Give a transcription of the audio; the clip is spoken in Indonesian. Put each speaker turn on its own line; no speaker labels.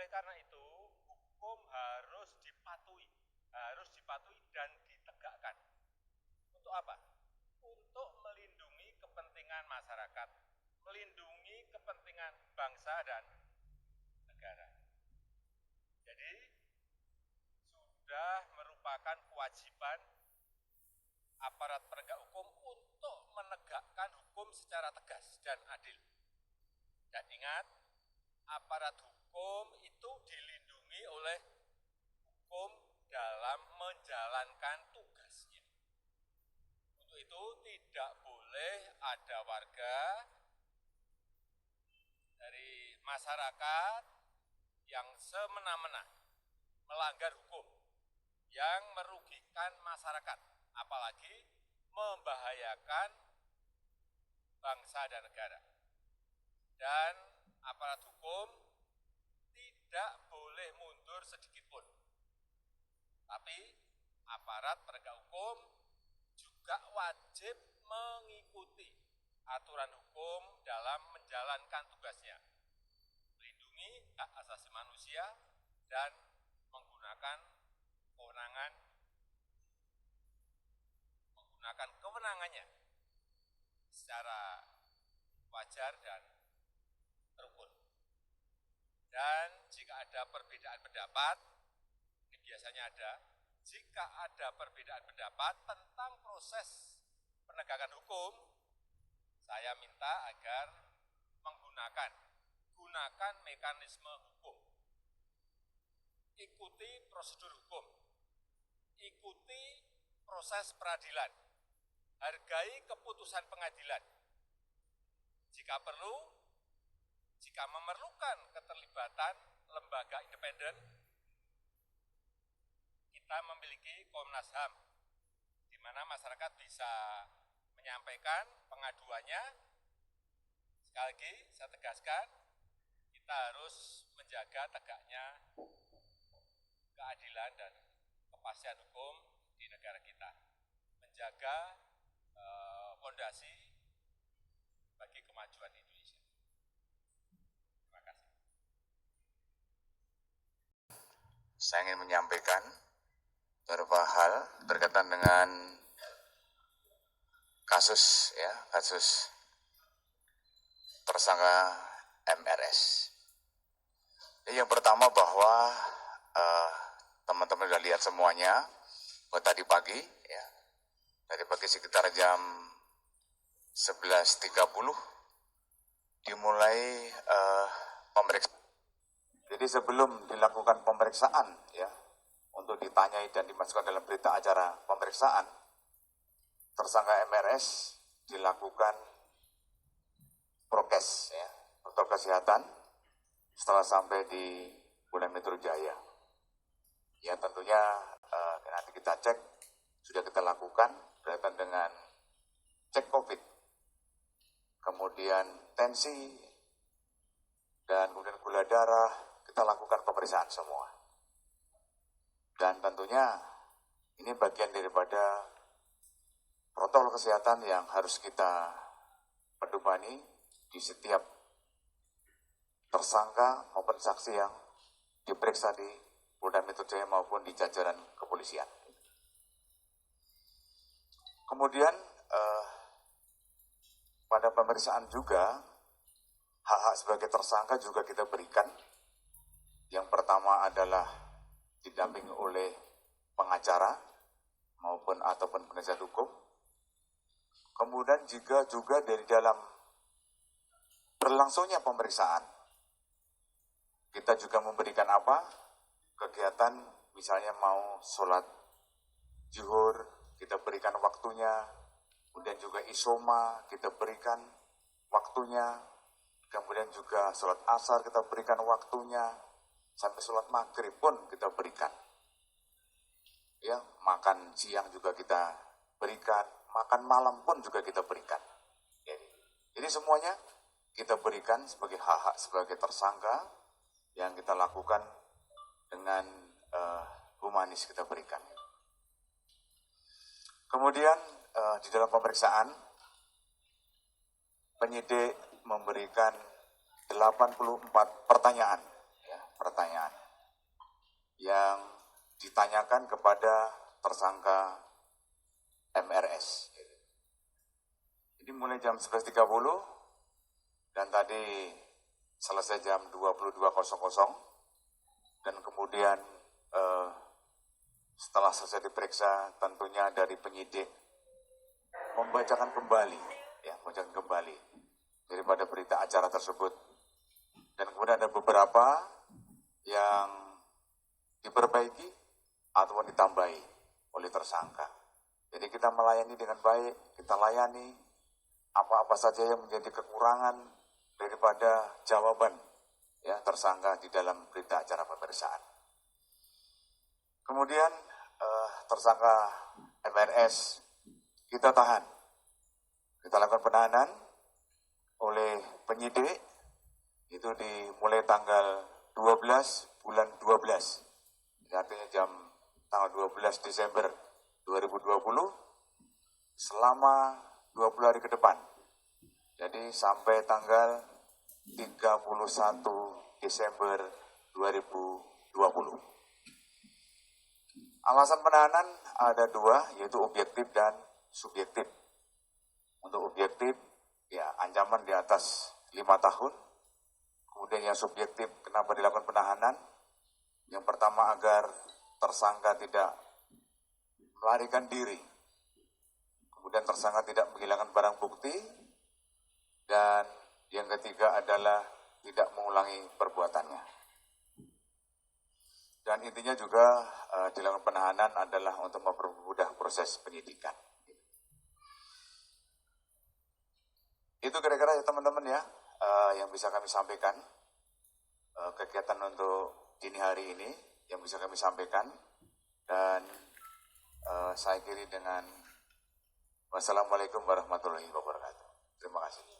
Oleh karena itu, hukum harus dipatuhi dan ditegakkan. Untuk apa? Untuk melindungi kepentingan masyarakat, melindungi kepentingan bangsa dan negara. Jadi, sudah merupakan kewajiban aparat penegak hukum untuk menegakkan hukum secara tegas dan adil. Dan ingat, aparat hukum itu dilindungi oleh hukum dalam menjalankan tugasnya. Untuk itu tidak boleh ada warga dari masyarakat yang semena-mena melanggar hukum, yang merugikan masyarakat, apalagi membahayakan bangsa dan negara. Dan aparat hukum tidak boleh mundur sedikit pun. Tapi aparat penegak hukum juga wajib mengikuti aturan hukum dalam menjalankan tugasnya, melindungi hak asasi manusia dan menggunakan kewenangannya secara wajar dan terukur. Dan jika ada perbedaan pendapat, ini biasanya ada, jika ada perbedaan pendapat tentang proses penegakan hukum, saya minta agar gunakan mekanisme hukum. Ikuti prosedur hukum, ikuti proses peradilan, hargai keputusan pengadilan. Jika perlu, jika memerlukan keterlibatan lembaga independen, kita memiliki Komnas HAM, di mana masyarakat bisa menyampaikan pengaduannya. Sekali lagi, saya tegaskan, kita harus menjaga tegaknya keadilan dan kepastian hukum di negara kita, menjaga fondasi bagi kemajuan Indonesia. Terima kasih.
Saya ingin menyampaikan beberapa hal berkaitan dengan kasus tersangka MRS. Yang pertama bahwa teman-teman sudah lihat semuanya bahwa tadi pagi sekitar jam 11.30 dimulai pemeriksaan. Jadi sebelum dilakukan pemeriksaan untuk ditanyai dan dimasukkan dalam berita acara pemeriksaan, tersangka MRS dilakukan prokes protokol kesehatan setelah sampai di Polda Metro Jaya. Ya tentunya nanti kita cek, sudah kita lakukan berkaitan dengan cek COVID, kemudian tensi, dan kemudian gula darah, kita lakukan pemeriksaan semua. Dan tentunya ini bagian daripada protokol kesehatan yang harus kita pedomani di setiap tersangka maupun saksi yang diperiksa di Polda Metro Jaya maupun di jajaran kepolisian. Kemudian pada pemeriksaan juga hak-hak sebagai tersangka juga kita berikan. Yang pertama adalah didampingi oleh pengacara ataupun penasihat hukum. Kemudian juga dari dalam berlangsungnya pemeriksaan, kita juga memberikan kegiatan, misalnya mau sholat zuhur, kita berikan waktunya, kemudian juga isoma, kita berikan waktunya, kemudian juga sholat asar kita berikan waktunya, sampai sholat maghrib pun kita berikan. Ya, makan siang juga kita berikan, makan malam pun juga kita berikan. Jadi semuanya kita berikan sebagai hak-hak sebagai tersangka yang kita lakukan dengan humanis kita berikan. Kemudian di dalam pemeriksaan, penyidik memberikan 84 pertanyaan pertanyaan yang ditanyakan kepada tersangka MRS. Ini mulai jam 11.30 dan tadi selesai jam 22.00 dan kemudian setelah selesai diperiksa tentunya dari penyidik membacakan kembali daripada berita acara tersebut. Dan kemudian ada beberapa yang diperbaiki ataupun ditambahi oleh tersangka. Jadi kita melayani dengan baik, kita layani apa-apa saja yang menjadi kekurangan daripada jawaban ya tersangka di dalam berita acara pemeriksaan. Kemudian tersangka MRS kita tahan. Kita lakukan penahanan oleh penyidik itu dimulai tanggal 12 bulan 12. Artinya tanggal 12 Desember 2020 selama 20 hari ke depan. Jadi sampai tanggal 31 Desember 2020. Alasan penahanan ada dua, yaitu objektif dan subjektif. Untuk objektif, ya ancaman di atas 5 tahun. Kemudian yang subjektif, kenapa dilakukan penahanan? Yang pertama agar tersangka tidak melarikan diri. Kemudian tersangka tidak menghilangkan barang bukti. Dan yang ketiga adalah tidak mengulangi perbuatannya. Dan intinya juga dilakukan penahanan adalah untuk mempermudah proses penyidikan. Itu kira-kira ya teman-teman ya, yang bisa kami sampaikan. Kegiatan untuk dini hari ini yang bisa kami sampaikan. Dan saya akhiri dengan wassalamualaikum warahmatullahi wabarakatuh. Terima kasih.